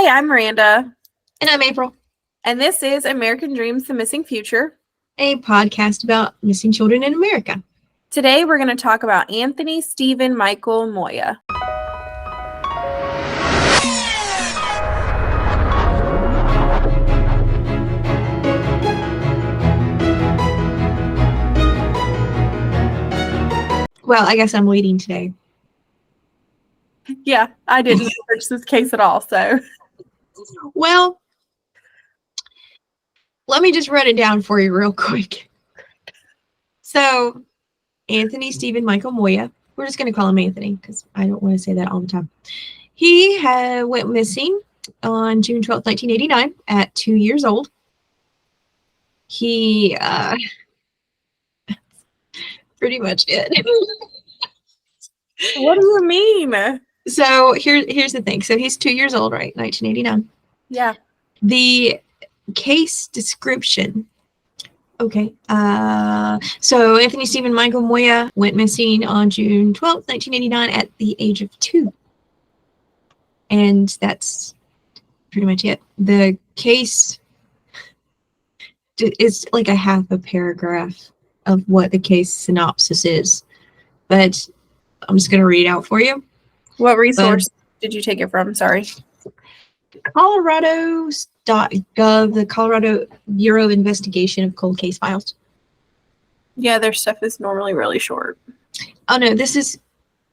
Hey, I'm Miranda. And I'm April. And this is American Dreams, The Missing Future, a podcast about missing children in America. Today we're going to talk about Anthony, Stephen, Michael, Moya. Well, I guess I'm waiting today. Yeah, I didn't research this case at all, so. Well, let me just run it down for you real quick. So, Anthony, Stephen, Michael, Moya. We're just going to call him Anthony because I don't want to say that all the time. He went missing on June 12th, 1989 at 2 years old. He, pretty much it. What do you mean? So here's the thing. So he's 2 years old, right? 1989. Yeah. The case description. Okay. So Anthony, Stephen, Michael, Moya went missing on June 12th, 1989 at the age of 2. And that's pretty much it. The case is like a half a paragraph of what the case synopsis is. But I'm just going to read it out for you. What resource did you take it from? Sorry. Colorado.gov, the Colorado Bureau of Investigation of Cold Case Files. Yeah, their stuff is normally really short. Oh, no, this is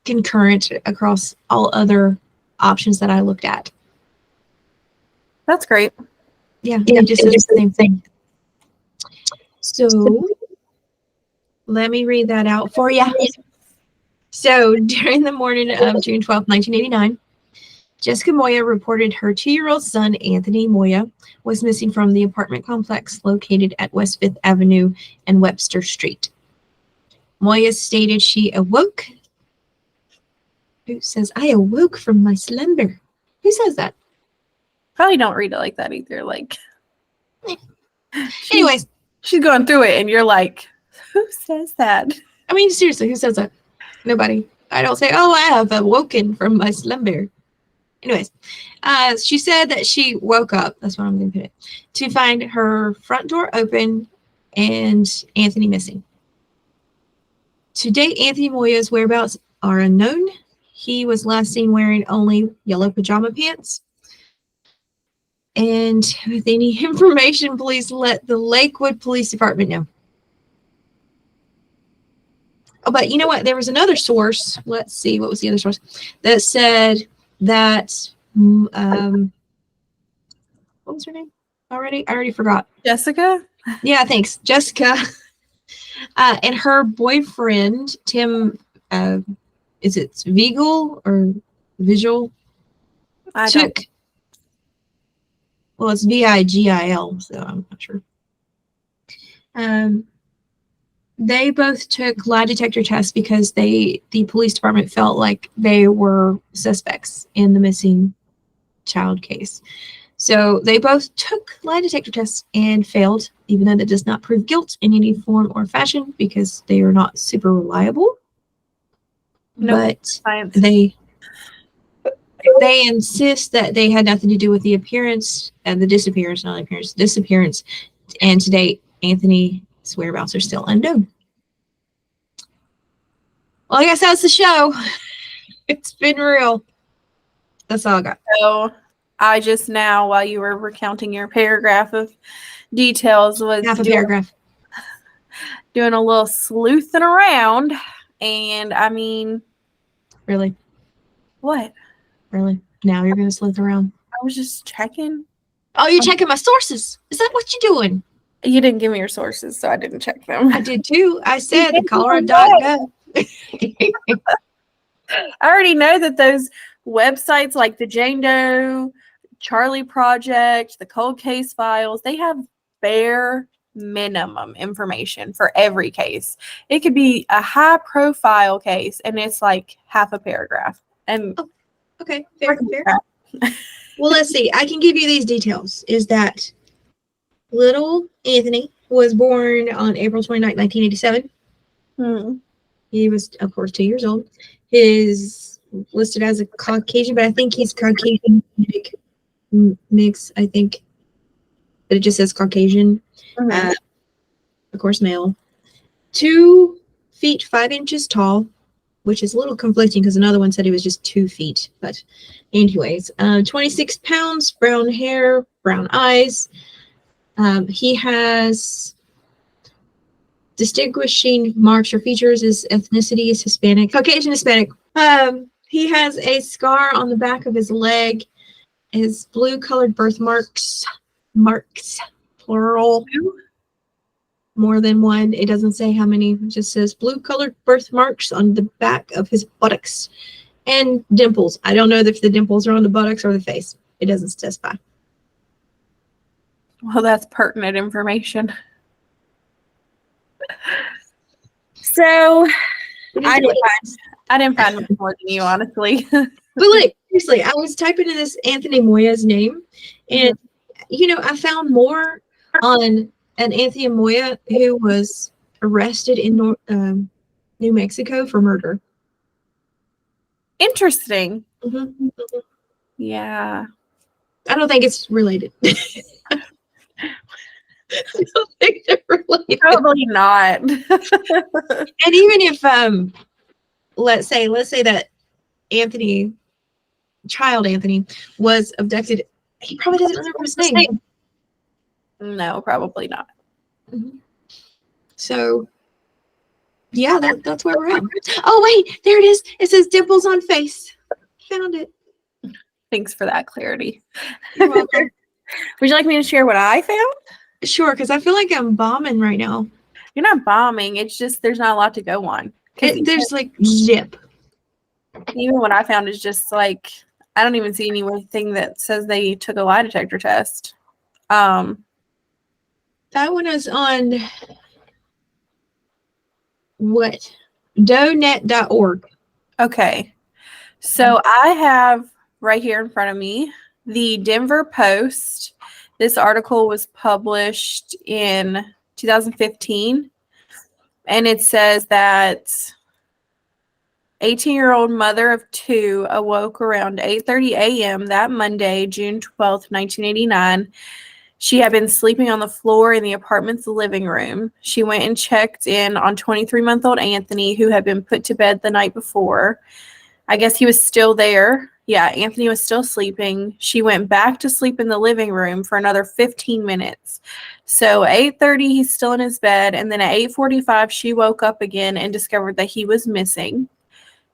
concurrent across all other options that I looked at. That's great. Yeah, it just is the same thing. So, let me read that out for you. So, during the morning of June 12th, 1989, Jessica Moya reported her 2-year-old son, Anthony Moya, was missing from the apartment complex located at West 5th Avenue and Webster Street. Moya stated she awoke. Who says, I awoke from my slumber? Who says that? Probably don't read it like that either. Like, anyways, she's going through it and you're like, who says that? I mean, seriously, who says that? Nobody. I don't say, oh, I have awoken from my slumber. Anyways, she said that she woke up, that's what I'm going to put it, to find her front door open and Anthony missing. To date, Anthony Moya's whereabouts are unknown. He was last seen wearing only yellow pajama pants. And with any information, please let the Lakewood Police Department know. Oh, but you know what? There was another source. Let's see. What was the other source? That said that, what was her name already? I already forgot. Jessica? Yeah, thanks. Jessica and her boyfriend, Tim, is it Vigil or Visual? Well, it's Vigil, so I'm not sure. They both took lie detector tests because the police department felt like they were suspects in the missing child case. So they both took lie detector tests and failed, even though that does not prove guilt in any form or fashion because they are not super reliable. Nope, but they insist that they had nothing to do with the disappearance, and to date, Anthony's whereabouts are still unknown. Well, I guess that's the show. It's been real. That's all I got. So I just now, while you were recounting your paragraph of details, was doing a little sleuthing around. And I mean, really? What? Really? Now you're going to sleuth around? I was just checking. Oh, you're checking my sources. Is that what you're doing? You didn't give me your sources, so I didn't check them. I did too. I said the Colorado.gov. I already know that those websites like the Jane Doe, Charlie Project, the Cold Case Files, they have bare minimum information for every case. It could be a high profile case and it's like half a paragraph. And okay, fair. Well, let's see. I can give you these details. Is that little Anthony was born on April 29, 1987. He was, of course, 2 years old. He's listed as a Caucasian, but I think he's Caucasian mix, I think. But it just says Caucasian. Mhm. Of course, male. 2 feet 5 inches tall, which is a little conflicting because another one said he was just 2 feet. But anyways, 26 pounds, brown hair, brown eyes. He has distinguishing marks or features. His ethnicity is Hispanic, Caucasian Hispanic. He has a scar on the back of his leg. His blue-colored birthmarks, plural, more than one. It doesn't say how many. It just says blue-colored birthmarks on the back of his buttocks and dimples. I don't know if the dimples are on the buttocks or the face. It doesn't specify. Well, that's pertinent information. So I didn't find much more than you, honestly. But like, seriously, I was typing in this Anthony Moya's name, and I found more on an Anthony Moya who was arrested in New Mexico for murder. Interesting. Mm-hmm. Yeah. I don't think it's related. I don't think they're related. Probably not. And even if let's say that child Anthony was abducted, he probably doesn't remember his name. No, probably not. Mm-hmm. So yeah, that's where we're at. Oh wait, there it is. It says dimples on face. Found it. Thanks for that clarity. You're welcome. Would you like me to share what I found? Sure, because I feel like I'm bombing right now. You're not bombing. It's just there's not a lot to go on. There's like zip. Even what I found is just like I don't even see anything that says they took a lie detector test. That one is on what? donet.org. Okay. So I have right here in front of me the Denver Post. This article was published in 2015, and it says that 18-year-old mother of 2 awoke around 8:30 a.m. that Monday, June 12th, 1989. She had been sleeping on the floor in the apartment's living room. She went and checked in on 23-month-old Anthony, who had been put to bed the night before. I guess he was still there. Yeah, Anthony was still sleeping. She went back to sleep in the living room for another 15 minutes. So 8:30, he's still in his bed. And then at 8:45, she woke up again and discovered that he was missing.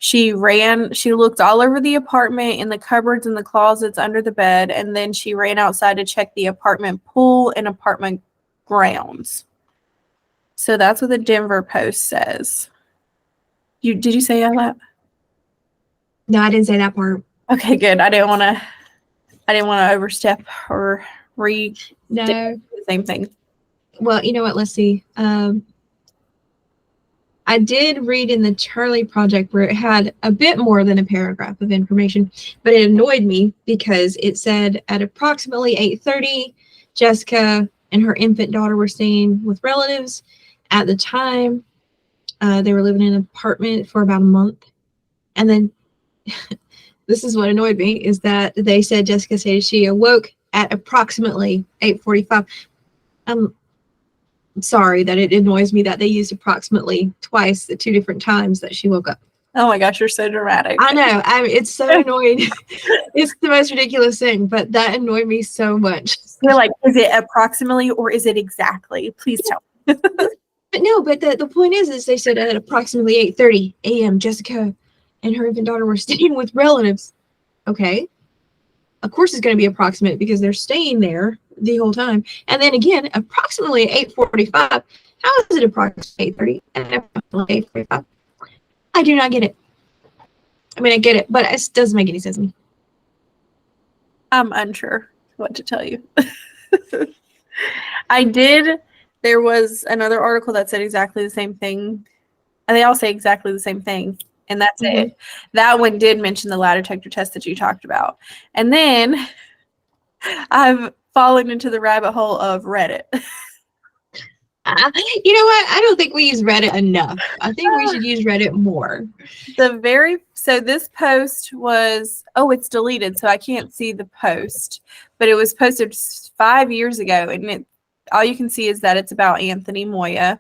She looked all over the apartment, in the cupboards and the closets under the bed, and then she ran outside to check the apartment pool and apartment grounds. So that's what the Denver Post says. Did you say all that? No, I didn't say that part. Okay, good. I didn't want to overstep or read the same thing. Well, you know what? Let's see. I did read in the Charlie Project where it had a bit more than a paragraph of information, but it annoyed me because it said at approximately 8:30, Jessica and her infant daughter were staying with relatives. At the time, they were living in an apartment for about a month. And then this is what annoyed me, is that they said Jessica said she awoke at approximately 8:45. I'm sorry that it annoys me that they used approximately twice at 2 different times that she woke up. Oh my gosh, you're so dramatic. I know. It's so annoying. It's the most ridiculous thing, but that annoyed me so much. You're like, is it approximately or is it exactly? Please tell me. But no, but the point is they said at approximately 8:30 a.m., Jessica and her infant daughter were staying with relatives. Okay. Of course it's going to be approximate because they're staying there the whole time. And then again, approximately 8:45. How is it approximately 8:30 and approximately 8:45? I do not get it. I mean, I get it, but it doesn't make any sense to me. I'm unsure what to tell you. There was another article that said exactly the same thing. And they all say exactly the same thing. And that's it. That one did mention the lie detector test that you talked about. And then I've fallen into the rabbit hole of Reddit. You know what? I don't think we use Reddit enough. I think we should use Reddit more. So this post was, it's deleted, so I can't see the post, but it was posted 5 years ago, and all you can see is that it's about Anthony Moya,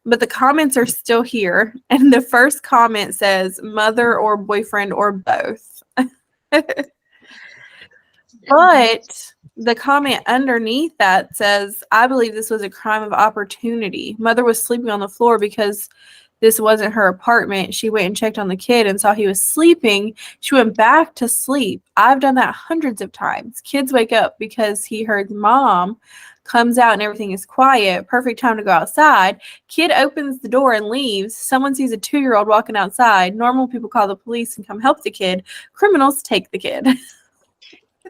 but the comments are still here, and the first comment says mother or boyfriend or both. But the comment underneath that says, I believe this was a crime of opportunity. Mother was sleeping on the floor because this wasn't her apartment. She went and checked on the kid and saw he was sleeping. She went back to sleep. I've done that hundreds of times. Kids wake up because he heard mom, comes out and everything is quiet. Perfect time to go outside. Kid opens the door and leaves. Someone sees a 2-year-old walking outside. Normal people call the police and come help the kid. Criminals take the kid.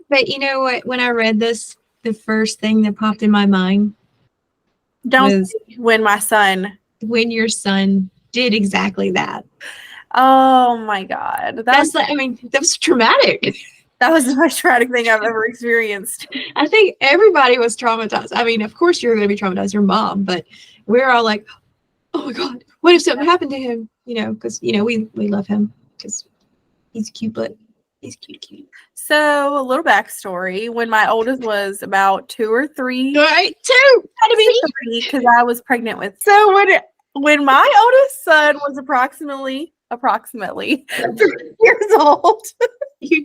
But you know what? When I read this, the first thing that popped in my mind was when your son did exactly that. Oh my God. That was traumatic. That was the most traumatic thing I've ever experienced. I think everybody was traumatized. I mean, of course you're going to be traumatized, your mom, but we're all like, oh my God, what if something happened to him? Because, we love him because he's cute, but he's cute. So a little backstory. When my oldest was about 2 or 3. Right, 2. Had to be 3 because I was pregnant with. So when my oldest son was approximately 3 years old. You're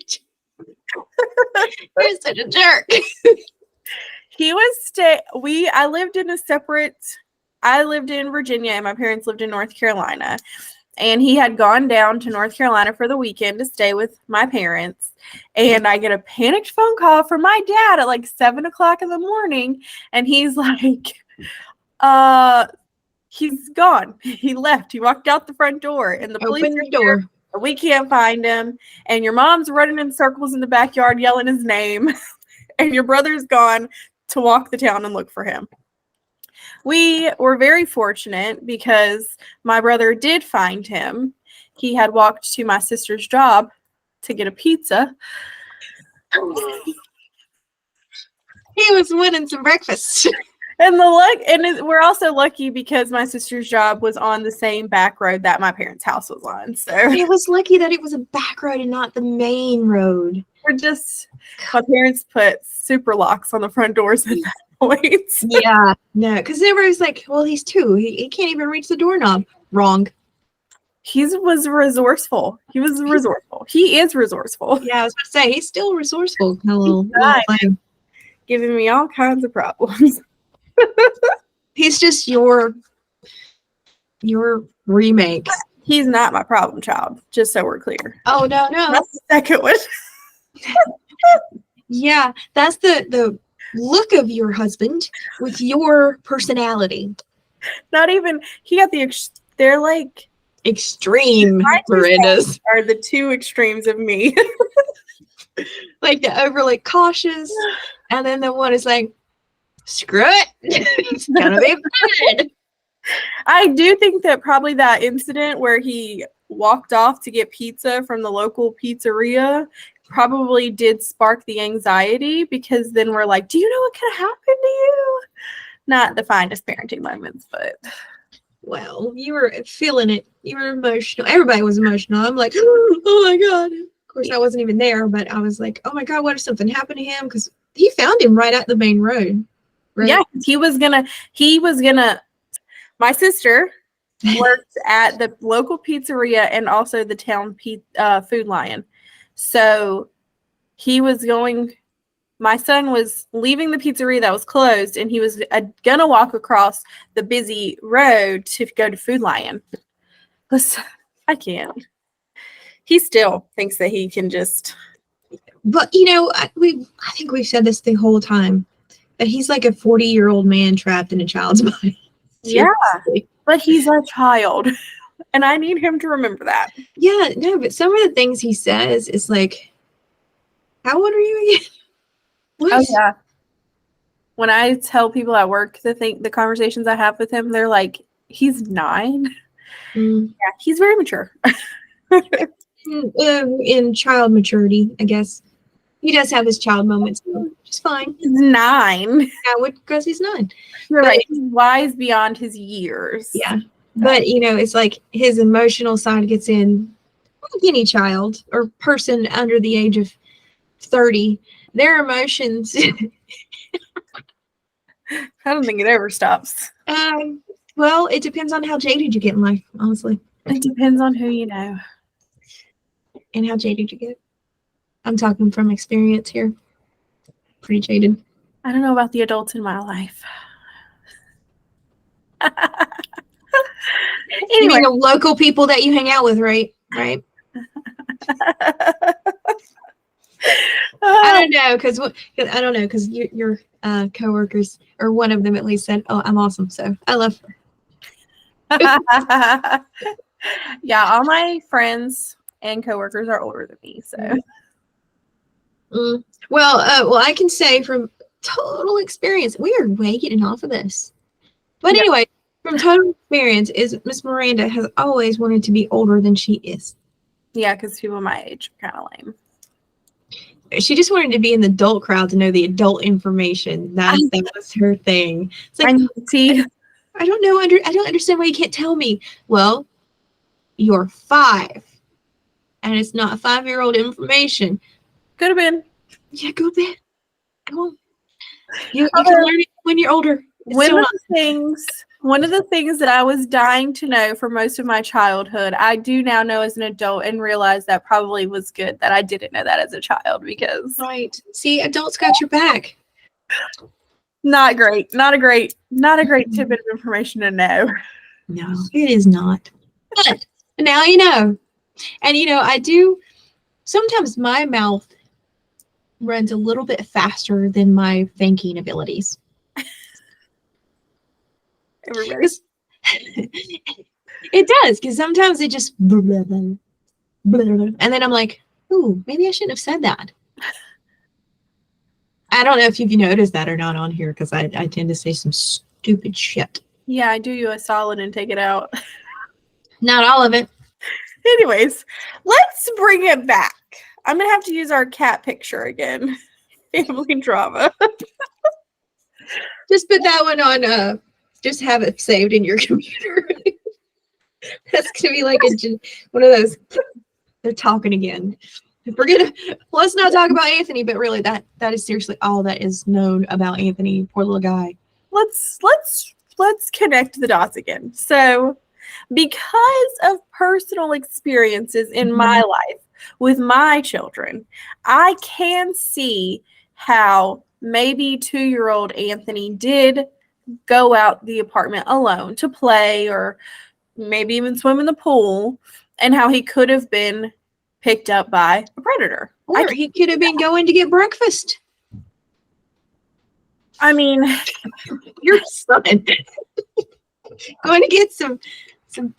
such a jerk. He was I lived in Virginia and my parents lived in North Carolina. And he had gone down to North Carolina for the weekend to stay with my parents. And I get a panicked phone call from my dad at like 7 o'clock in the morning. And he's like, he's gone. He left. He walked out the front door. And the police opened the door. We can't find him. And your mom's running in circles in the backyard yelling his name. And your brother's gone to walk the town and look for him. We were very fortunate because my brother did find him. He had walked to my sister's job to get a pizza. He was winning some breakfast. And we're also lucky because my sister's job was on the same back road that my parents' house was on. So it was lucky that it was a back road and not the main road. My parents put super locks on the front doors and points. Yeah, no, because everybody's like, well, he's 2. He can't even reach the doorknob. Wrong. He was resourceful. He is resourceful. Yeah, I was going to say, he's still resourceful. Little thing. Giving me all kinds of problems. He's just your remake. He's not my problem child, just so we're clear. Oh, no. That's the second one. Yeah, that's the look of your husband with your personality. Not even, he got they're like extreme Mirandas. Are the 2 extremes of me. Like the overly cautious, and then the one is like, screw it. It's gonna be bad. I do think that probably that incident where he walked off to get pizza from the local pizzeria probably did spark the anxiety, because then we're like, do you know what could have happened to you? Not the finest parenting moments, but well, you were feeling it. You were emotional. Everybody was emotional. I'm like, oh my God. Of course, I wasn't even there, but I was like, oh my God, what if something happened to him? Because he found him right at the main road. Right? Yeah, he was gonna, my sister worked at the local pizzeria and also the town Food Lion. So my son was leaving the pizzeria that was closed, and he was gonna walk across the busy road to go to Food Lion. I can't. He still thinks that he can just. But I think we've said this the whole time, that he's like a 40-year-old man trapped in a child's body. Yeah, but he's a child, and I need him to remember that. Yeah, no, but some of the things he says is like, how old are you again? What? Oh yeah. When I tell people at work the conversations I have with him, they're like, he's 9. Yeah, he's very mature. In child maturity, I guess. He does have his child moments. Just fine. He's 9. Yeah, because he's 9. You're But- right. He's wise beyond his years. Yeah. But, it's like his emotional side gets in. Like any child or person under the age of 30, their emotions. I don't think it ever stops. Well, it depends on how jaded you get in life, honestly. It depends on who you know. And how jaded you get. I'm talking from experience here. Pretty jaded. I don't know about the adults in my life. You mean the local people that you hang out with, right? Right. I don't know, because your coworkers, or one of them at least, said, "Oh, I'm awesome." So I love her. Yeah, all my friends and coworkers are older than me, so. Well, I can say from total experience, we are way getting off of this. But anyway, from total experience, is Miss Miranda has always wanted to be older than she is. Yeah, because people my age are kind of lame. She just wanted to be in the adult crowd to know the adult information. That was her thing. It's like, I don't know. I don't understand why you can't tell me. Well, you're 5, and it's not 5-year-old information. Could have been. Yeah, go to bed. Go on. You can learn it when you're older. One of the things that I was dying to know for most of my childhood, I do now know as an adult and realize that probably was good that I didn't know that as a child because. Right. See, adults got your back. Not great. Not a great tidbit of information to know. No, it is not. But now you know. And I do sometimes my mouth runs a little bit faster than my thinking abilities. It does, because sometimes it just blah, blah, blah, blah, blah, and then I'm like, ooh, maybe I shouldn't have said that. I don't know if you've noticed that or not on here, because I tend to say some stupid shit. Yeah, I do you a solid and take it out. Not all of it. Anyways, let's bring it back. I'm going to have to use our cat picture again. Family drama. Just put that one on, just have it saved in your computer. That's going to be like one of those, they're talking again. Let's not talk about Anthony, but really that is seriously all that is known about Anthony, poor little guy. Let's connect the dots again. So, because of personal experiences in my life with my children, I can see how maybe 2-year-old Anthony did go out the apartment alone to play or maybe even swim in the pool, and how he could have been picked up by a predator. Or he could have been going to get breakfast. I mean, your son going to get some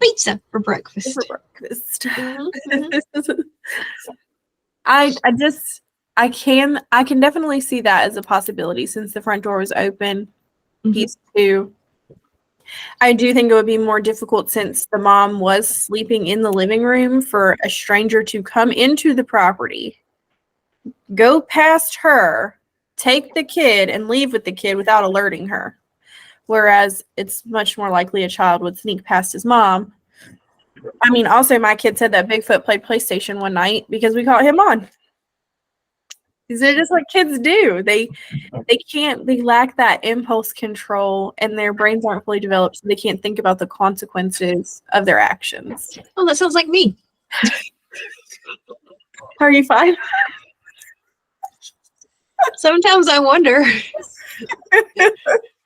pizza for breakfast. Mm-hmm. I can definitely see that as a possibility since the front door was open. He's 2. I do think it would be more difficult since the mom was sleeping in the living room for a stranger to come into the property, go past her, take the kid, and leave with the kid without alerting her. Whereas it's much more likely a child would sneak past his mom. I mean, also my kid said that Bigfoot played PlayStation one night because we caught him on. They're just like kids do. They lack that impulse control and their brains aren't fully developed, so they can't think about the consequences of their actions. Oh, that sounds like me. Are you 5? Sometimes I wonder.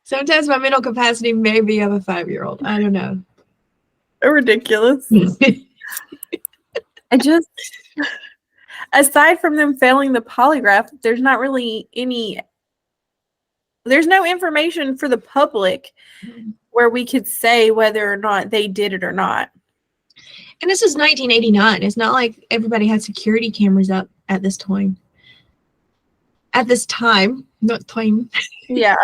Sometimes my mental capacity may be of a 5-year-old. I don't know. Ridiculous. Aside from them failing the polygraph, there's not really there's no information for the public where we could say whether or not they did it or not. And this is 1989. It's not like everybody had security cameras up at this time. At this time, not time. Yeah.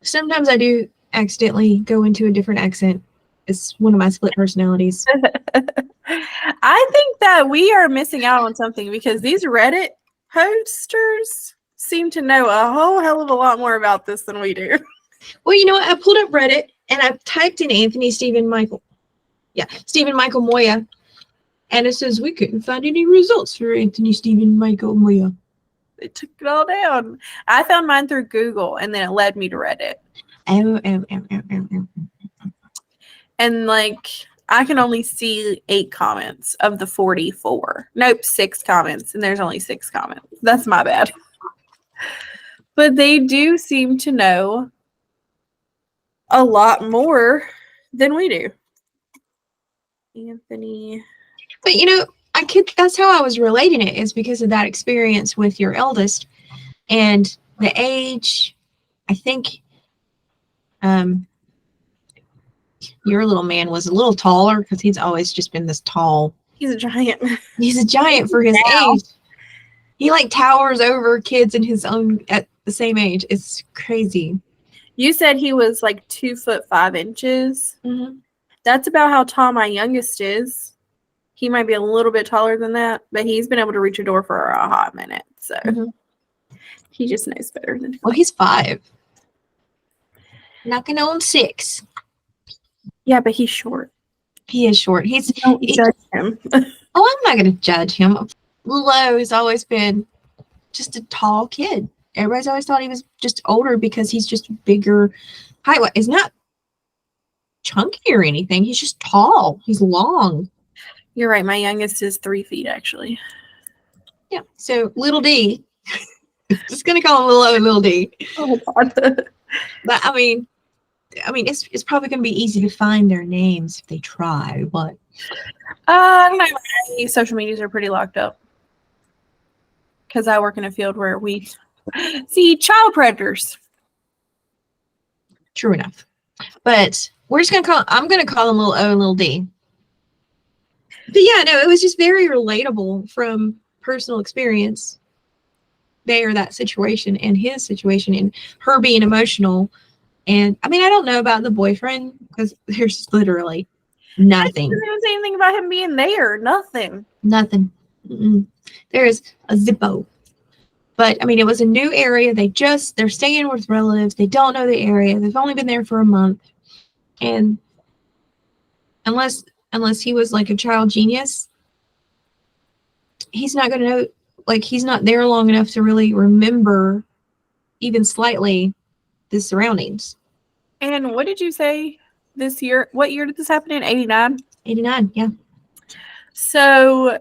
Sometimes I do accidentally go into a different accent. It's one of my split personalities. I think that we are missing out on something because these Reddit posters seem to know a whole hell of a lot more about this than we do. Well, you know what? I pulled up Reddit and I typed in Anthony Stephen Michael. Yeah, Stephen Michael Moya. And it says we couldn't find any results for Anthony Stephen Michael Moya. They took it all down. I found mine through Google and then it led me to Reddit. And like, I can only see 8 comments of the 44. Nope, 6 comments. And there's only 6 comments. That's my bad. But they do seem to know a lot more than we do. Anthony. But you know, that's how I was relating it, is because of that experience with your eldest and the age. I think your little man was a little taller because he's always just been this tall. He's a giant. He's a giant for his age. He like towers over kids in his own at the same age. It's crazy. You said he was like 2'5". Mm-hmm. That's about how tall my youngest is. He might be a little bit taller than that, but he's been able to reach a door for a hot minute. So he just knows better than. Well, he's 5. Knocking on 6. Yeah, but he's short. He is short. Don't judge him. Oh, I'm not going to judge him. Lo has always been just a tall kid. Everybody's always thought he was just older because he's just bigger height. He's not chunky or anything. He's just tall. He's long. You're right. My youngest is 3 feet, actually. Yeah. So little D. Just gonna call him Little D. Oh God. But I mean, it's probably gonna be easy to find their names if they try. But my social medias are pretty locked up because I work in a field where we see child predators. True enough. But I'm gonna call them Little O and Little D. But yeah, no, it was just very relatable from personal experience. That situation and his situation and her being emotional. And I mean, I don't know about the boyfriend because there's literally nothing. I didn't say anything about him being there. Nothing. Mm-mm. There's a zippo. But I mean, it was a new area. They're staying with relatives. They don't know the area. They've only been there for a month. And unless he was like a child genius, he's not going to know, like he's not there long enough to really remember even slightly the surroundings. And what did you say this year? What year did this happen in? 89? 89, yeah. So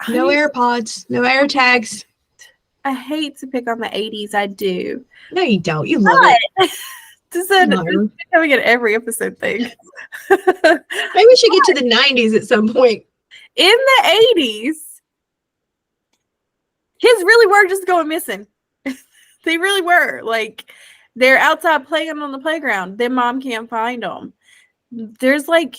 no AirPods, no AirTags. I hate to pick on the 80s. I do. No, you don't. You love it. This is becoming an every episode thing. Maybe we should get to the 90s at some point. In the 80s, kids really were just going missing. They really were. Like, they're outside playing on the playground. Their mom can't find them. There's like,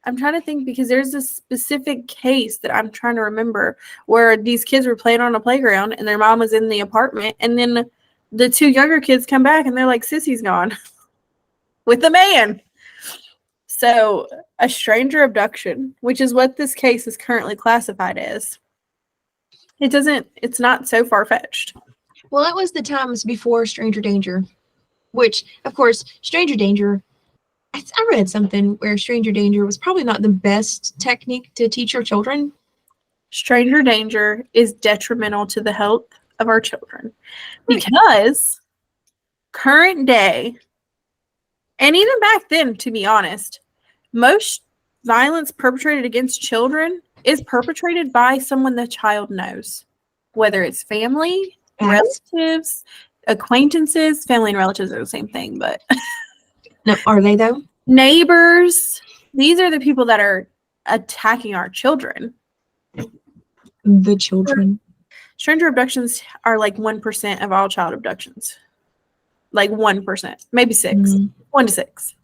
I'm trying to think because there's a specific case that I'm trying to remember where these kids were playing on a playground and their mom was in the apartment. And then the 2 younger kids come back and they're like, Sissy's gone with the man. So a stranger abduction, which is what this case is currently classified as. It's not so far-fetched. Well, that was the times before stranger danger, which, of course, stranger danger, I read something where stranger danger was probably not the best technique to teach your children. Stranger danger is detrimental to the health of our children because current day, and even back then, to be honest, most violence perpetrated against children is perpetrated by someone the child knows, whether it's family, relatives, acquaintances. Family and relatives are the same thing, but no, are they though? Neighbors. These are the people that are attacking our children. The children. Stranger abductions are like 1% of all child abductions. Like 1%, maybe 6. 1 to 6.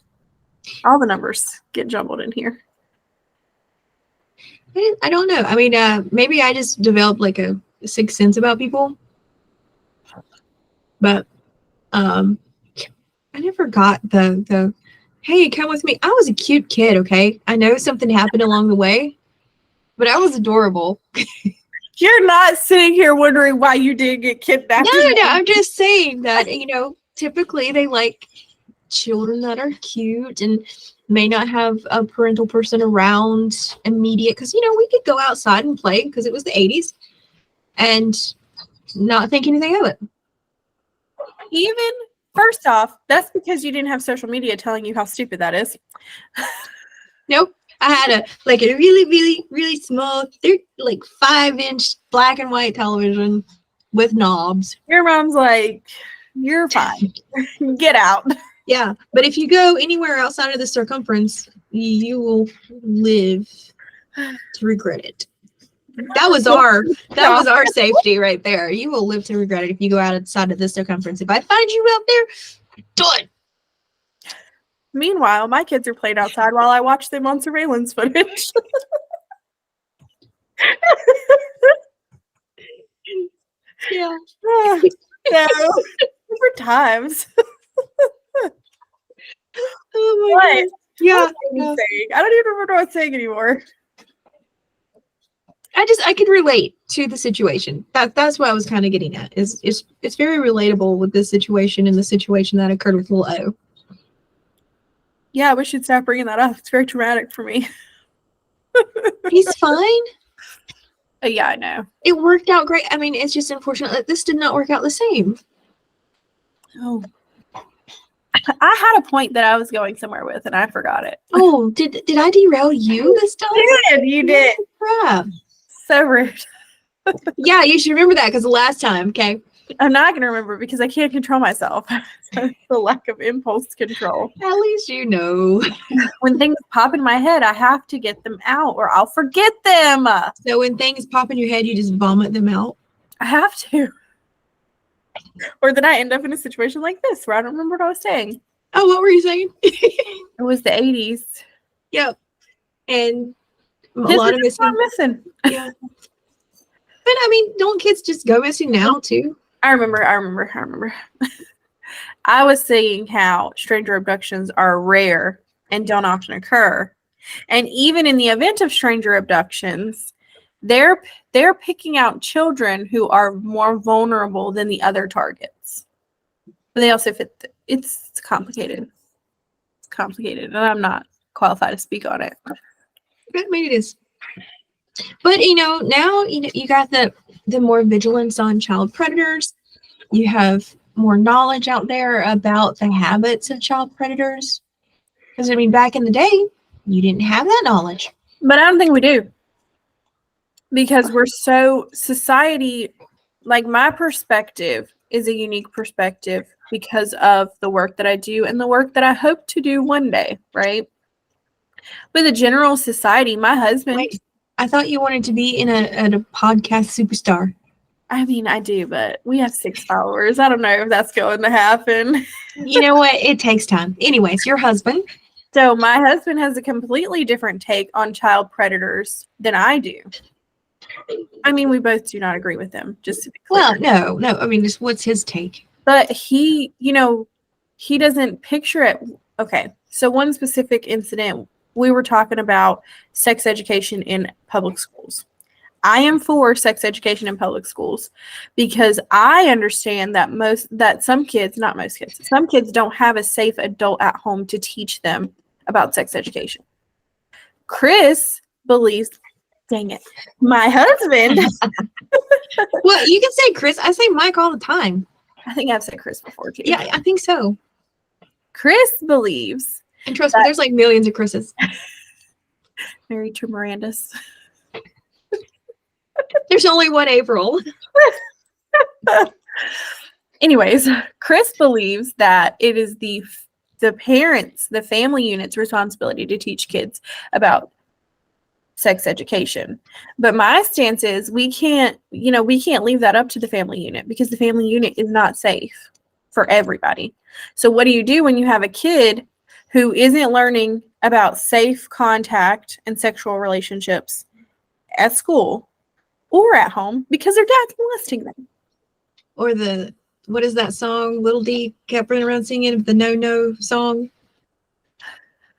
All the numbers get jumbled in here. I don't know. I mean, maybe I just developed like a sixth sense about people. But I never got the hey, come with me. I was a cute kid, okay? I know something happened along the way, but I was adorable. You're not sitting here wondering why you didn't get kidnapped. No, I'm just saying that, typically they like children that are cute and may not have a parental person around immediate. Because, we could go outside and play because it was the 80s and not think anything of it. Even, first off, that's because you didn't have social media telling you how stupid that is. Nope. I had a really, really, really small, 5-inch black and white television with knobs. Your mom's like, you're fine. Get out. Yeah. But if you go anywhere outside of the circumference, you will live to regret it. That was our safety right there. You will live to regret it if you go outside of the circumference. If I find you out there, done. Meanwhile, my kids are playing outside while I watch them on surveillance footage. Yeah. No, different times. Oh my What? God. Yeah. I don't even remember what I was saying anymore. I could relate to the situation. That's what I was kind of getting at. It's very relatable with this situation and the situation that occurred with little O. Yeah, I wish you'd stop bringing that up. It's very traumatic for me. He's fine. Yeah, I know. It worked out great. I mean, it's just unfortunate that this did not work out the same. Oh. I had a point that I was going somewhere with, and I forgot it. Oh, did I derail you this time? You did. Crap. So rude. Yeah, you should remember that because the last time, okay? I'm not going to remember because I can't control myself. The lack of impulse control. At least you know. When things pop in my head, I have to get them out or I'll forget them. So when things pop in your head, you just vomit them out? I have to. Or then I end up in a situation like this where I don't remember what I was saying. Oh, what were you saying? It was the 80s. Yep. And a Kids lot of just gone missing. Yeah. But I mean, don't kids just go missing now too? I remember. I was saying how stranger abductions are rare and don't often occur. And even in the event of stranger abductions, they're picking out children who are more vulnerable than the other targets. But they also fit. It's complicated. It's complicated, and I'm not qualified to speak on it. I mean, it is. But now you got the more vigilance on child predators. You have more knowledge out there about the habits of child predators. Because I mean, back in the day, you didn't have that knowledge. But I don't think we do. Because we're so society, like my perspective is a unique perspective because of the work that I do and the work that I hope to do one day, right? With a general society, my husband. Wait, I thought you wanted to be in a podcast superstar. I mean, I do, but we have 6 followers. I don't know if that's going to happen. You know what? It takes time. Anyways, your husband. So my husband has a completely different take on child predators than I do. I mean, we both do not agree with them, just to be clear. Well, no. I mean, just what's his take? But he doesn't picture it. Okay, so one specific incident, we were talking about sex education in public schools. I am for sex education in public schools because I understand that some kids don't have a safe adult at home to teach them about sex education. Chris believes, dang it, my husband. Well, you can say Chris. I say Mike all the time. I think I've said Chris before too. Yeah, I think so. Chris believes. And trust me, there's like millions of Chris's. Married to Miranda's. There's only one April. Anyways, Chris believes that it is the parents, the family unit's responsibility to teach kids about sex education. But my stance is we can't leave that up to the family unit because the family unit is not safe for everybody. So what do you do when you have a kid who isn't learning about safe contact and sexual relationships at school or at home because their dad's molesting them? Or what is that song Little D kept running around singing, the No song?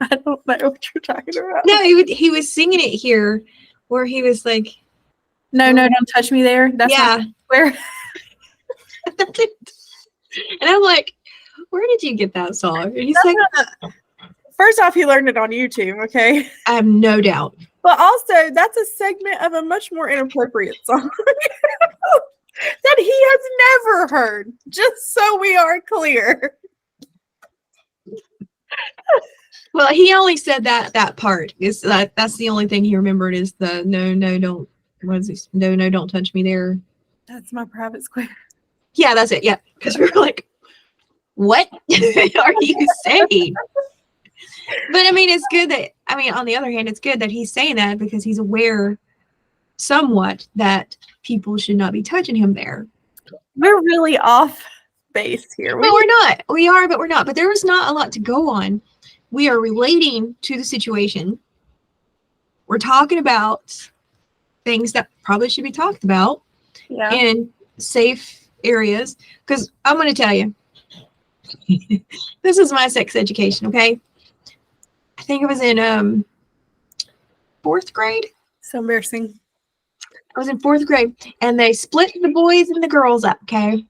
I don't know what you're talking about. No, he was singing it here where he was like, No, don't touch me there. That's Yeah. not where. And I'm like, where did you get that song? And he's like, First off, he learned it on YouTube, okay? I have no doubt. But also, that's a segment of a much more inappropriate song that he has never heard, just so we are clear. Well, he only said that part. Is that's the only thing he remembered is the don't what is this? No, don't touch me there. That's my private square. Yeah, that's it. Yeah. Because we were like, what are you saying? But I mean, it's good that, on the other hand, it's good that he's saying that because he's aware somewhat that people should not be touching him there. We're really off base here. But we're not. We are, but we're not. But there was not a lot to go on. We are relating to the situation. We're talking about things that probably should be talked about in safe areas. Because I'm going to tell you, this is my sex education, okay? I think I was in 4th grade. So embarrassing. I was in 4th grade, and they split the boys and the girls up, okay?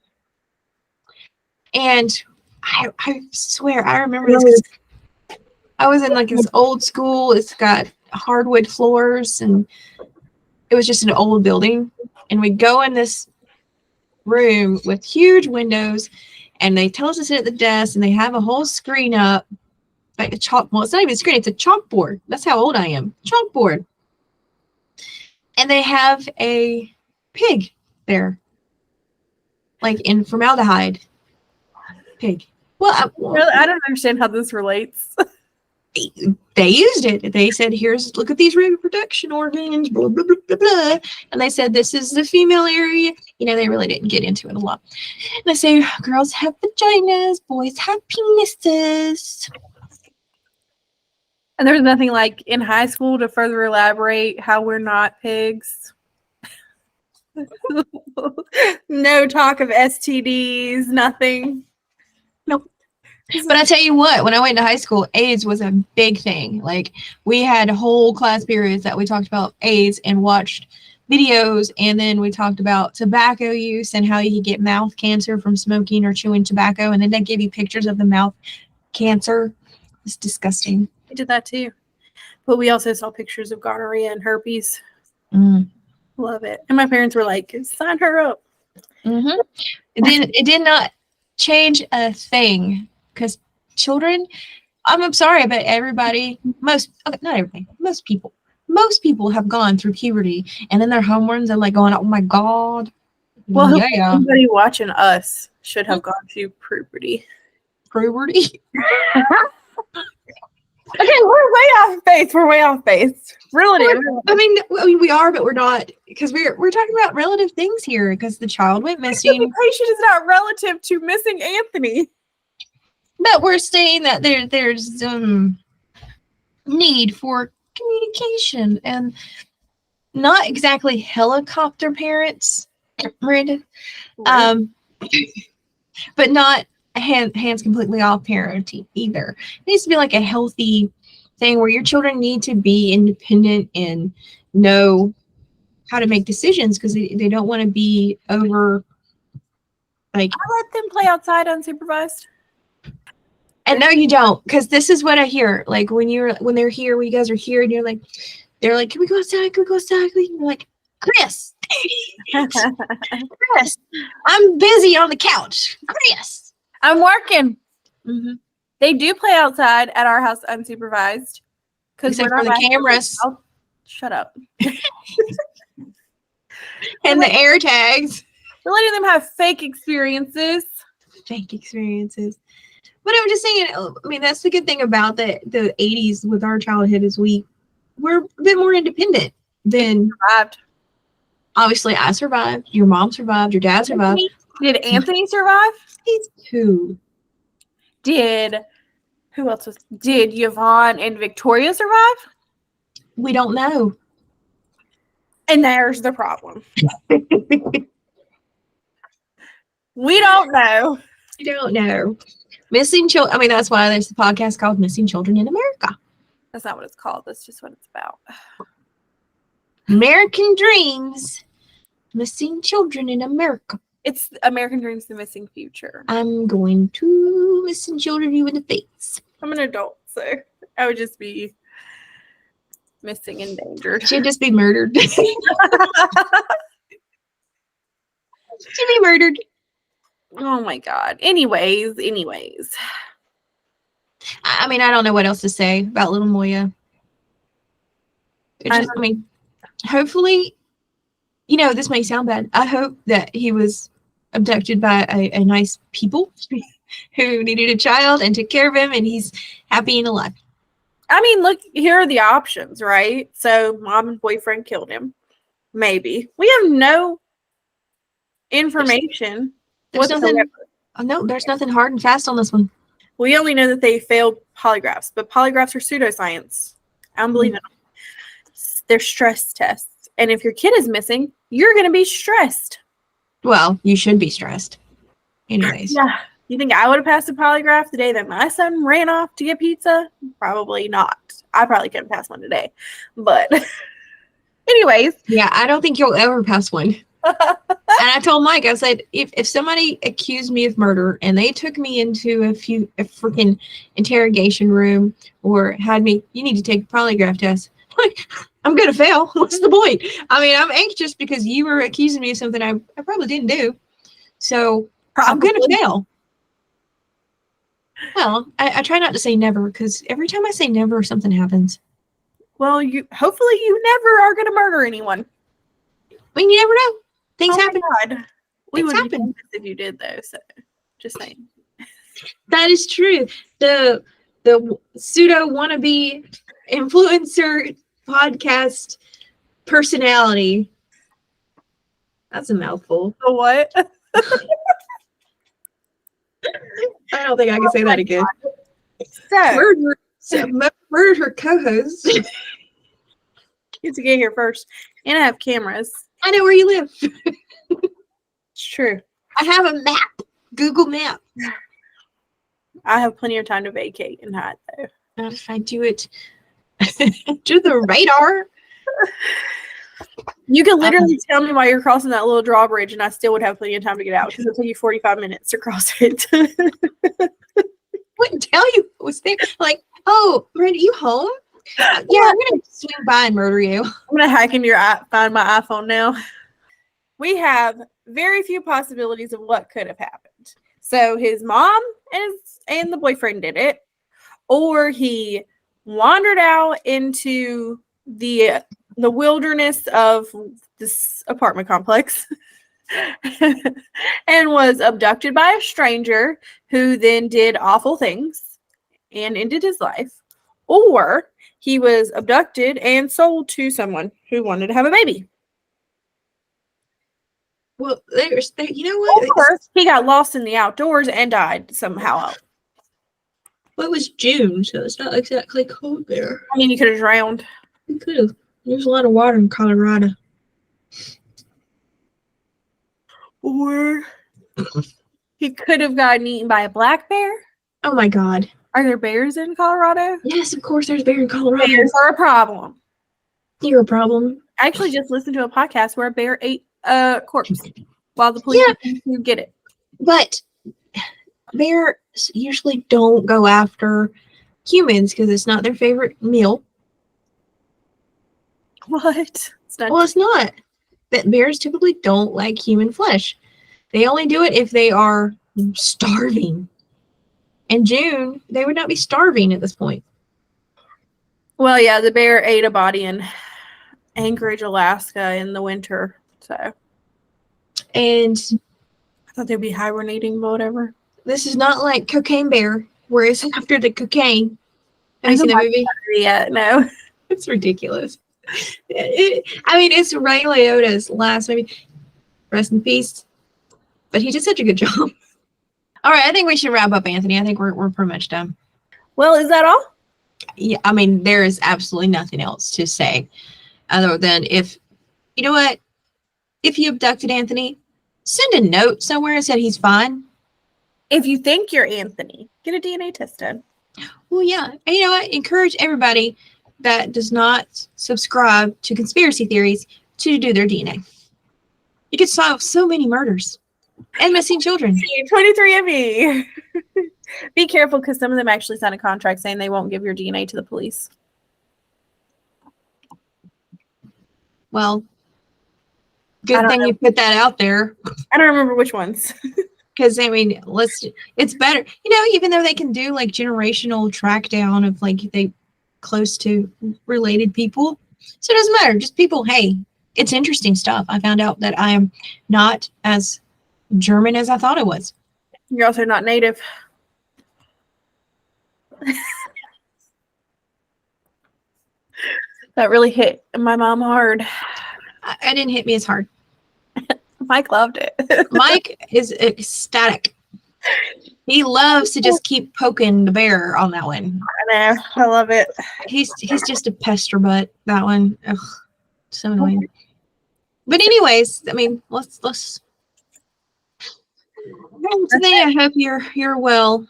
And I swear, I remember this 'cause I was in like this old school. It's got hardwood floors, and it was just an old building. And we go in this room with huge windows, and they tell us to sit at the desk, and they have a whole screen up, like a chalk. Well, it's not even a screen; it's a chalkboard. That's how old I am. Chalkboard. And they have a pig there, like in formaldehyde. Pig. Well, I don't understand how this relates. They used it. They said, look at these reproduction organs, blah, blah, blah, blah, blah. And they said, this is the female area. They really didn't get into it a lot. And they say, girls have vaginas, boys have penises. And there's nothing like in high school to further elaborate how we're not pigs. No talk of STDs, nothing. Nope. But I tell you what, when I went to high school, AIDS was a big thing. Like, we had whole class periods that we talked about AIDS and watched videos, and then we talked about tobacco use and how you get mouth cancer from smoking or chewing tobacco, and then they give you pictures of the mouth cancer. It's disgusting. We did that too. But we also saw pictures of gonorrhea and herpes. Love it. And my parents were like, sign her up. Mm-hmm. It did not change a thing. Because children, I'm sorry, but most people have gone through puberty, and then their hormones are like going, oh my God. Well, yeah. Somebody watching us should have gone through puberty. Puberty? Okay, we're way off base. Relative. I mean, we are, but we're not, because we're talking about relative things here. Because the child went missing. The patient is not relative to missing Anthony. But we're saying that there's need for communication, and not exactly helicopter parents, Miranda, but not hands completely off parenting either. It needs to be like a healthy thing where your children need to be independent and know how to make decisions, because they don't want to be over. Like, I let them play outside unsupervised. And no, you don't, because this is what I hear. Like, when they're here, when you guys are here, and they're like, can we go outside? Can we go outside? And you're like, Chris, Chris, I'm busy on the couch. Chris, I'm working. Mm-hmm. They do play outside at our house unsupervised. Except for the cameras. Shut up. And the air tags. We're letting them have fake experiences. But I'm just saying, that's the good thing about the 80s with our childhood is we're a bit more independent than. Survived. Obviously, I survived. Your mom survived. Your dad survived. Did Anthony survive? He's 2. Did Yvonne and Victoria survive? We don't know. And there's the problem. We don't know. We don't know. Missing children. That's why there's a podcast called Missing Children in America. That's not what it's called. That's just what it's about. American Dreams missing children in America. It's American Dreams: The Missing Future. I'm going to missing children you in the face. I'm an adult, so I would just be missing, endangered. She'd just be murdered. She'd be murdered. Oh my God. Anyways. I mean, I don't know what else to say about little Moya. Hopefully, this may sound bad. I hope that he was abducted by a nice people who needed a child and took care of him, and he's happy and alive. I mean, look, here are the options, right? So mom and boyfriend killed him. Maybe. We have no information. There's nothing hard and fast on this one. We only know that they failed polygraphs, but polygraphs are pseudoscience. I don't believe in them. They're stress tests. And if your kid is missing, you're going to be stressed. Well, you should be stressed. Anyways. Yeah. You think I would have passed a polygraph the day that my son ran off to get pizza? Probably not. I probably couldn't pass one today. But anyways. Yeah, I don't think you'll ever pass one. And I told Mike, I said, if somebody accused me of murder and they took me into a freaking interrogation room or had me, you need to take a polygraph test. Like, I'm going to fail. What's the point? I mean, I'm anxious because you were accusing me of something I probably didn't do. So I'm going to fail. Well, I try not to say never because every time I say never, something happens. Well, hopefully you never are going to murder anyone. I mean, you never know. Things happen. God. We would be famous if you did, though. So, just saying. That is true. The pseudo wannabe influencer podcast personality. That's a mouthful. The what? I don't think I can say that again. So, murdered her co-host. You have to get here first. And I have cameras. I know where you live. It's true. I have a map. Google Map. I have plenty of time to vacate and hide, though. Not if I do it to the radar. You could literally tell me why you're crossing that little drawbridge, and I still would have plenty of time to get out because it'll take you 45 minutes to cross it. Wouldn't tell you it was there. Like, oh, Miranda, you home? Yeah, I'm gonna swing by and murder you. I'm gonna hack into find my iPhone now. We have very few possibilities of what could have happened. So his mom and the boyfriend did it, or he wandered out into the wilderness of this apartment complex and was abducted by a stranger who then did awful things and ended his life, or he was abducted and sold to someone who wanted to have a baby. Well, you know what? Or he got lost in the outdoors and died somehow. Well, it was June, so it's not exactly cold there. I mean, you could have drowned. You could have. There's a lot of water in Colorado. Or he could have gotten eaten by a black bear. Oh my God. Are there bears in Colorado? Yes, of course there's bear in Colorado. Bears are a problem. You're a problem. I actually just listened to a podcast where a bear ate a corpse while the police didn't get it. But bears usually don't go after humans because it's not their favorite meal. What? It's not. That bears typically don't like human flesh. They only do it if they are starving. In June, they would not be starving at this point. Well, yeah, the bear ate a body in Anchorage, Alaska in the winter. So, and I thought they'd be hibernating, but whatever. This is not like Cocaine Bear, where it's after the cocaine. Have you seen that movie? Yeah, no. It's ridiculous. It's Ray Liotta's last movie. Rest in peace. But he did such a good job. All right, I think we should wrap up, Anthony. I think we're pretty much done. Well, is that all? Yeah, there is absolutely nothing else to say other than if you abducted Anthony, send a note somewhere and said he's fine. If you think you're Anthony, get a DNA test done. Well, yeah. And you know what? Encourage everybody that does not subscribe to conspiracy theories to do their DNA. You could solve so many murders and missing children. 23andMe. Be careful because some of them actually sign a contract saying they won't give your DNA to the police. Well, good thing you put that out there. I don't remember which ones. Because, I mean, it's better. Even though they can do, like, generational track down of, like, they close to related people. So it doesn't matter. Just people, hey, it's interesting stuff. I found out that I am not as German as I thought I was. You're also not native. That really hit my mom hard. It didn't hit me as hard. Mike loved it. Mike is ecstatic. He loves to just keep poking the bear on that one. I know. I love it. He's just a pester butt, that one. Ugh, so annoying. But anyways, I mean, let's today I hope you're well.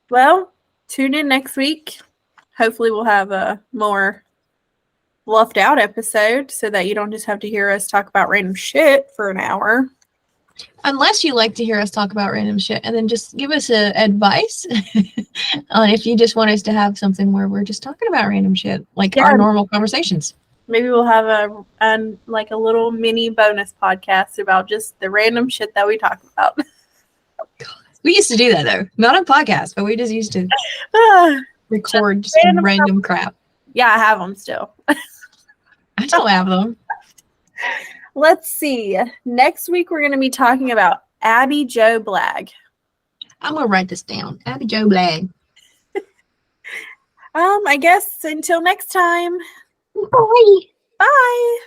Well, tune in next week. Hopefully we'll have a more fluffed out episode so that you don't just have to hear us talk about random shit for an hour. Unless you like to hear us talk about random shit, and then just give us advice on if you just want us to have something where we're just talking about random shit, like our normal conversations. Maybe we'll have a little mini bonus podcast about just the random shit that we talk about. We used to do that though, not on podcasts, but we just used to record just random crap. Yeah, I have them still. I don't have them. Let's see. Next week, we're going to be talking about Abby Jo Blagg. I'm going to write this down. Abby Jo Blagg. I guess until next time. Bye. Bye.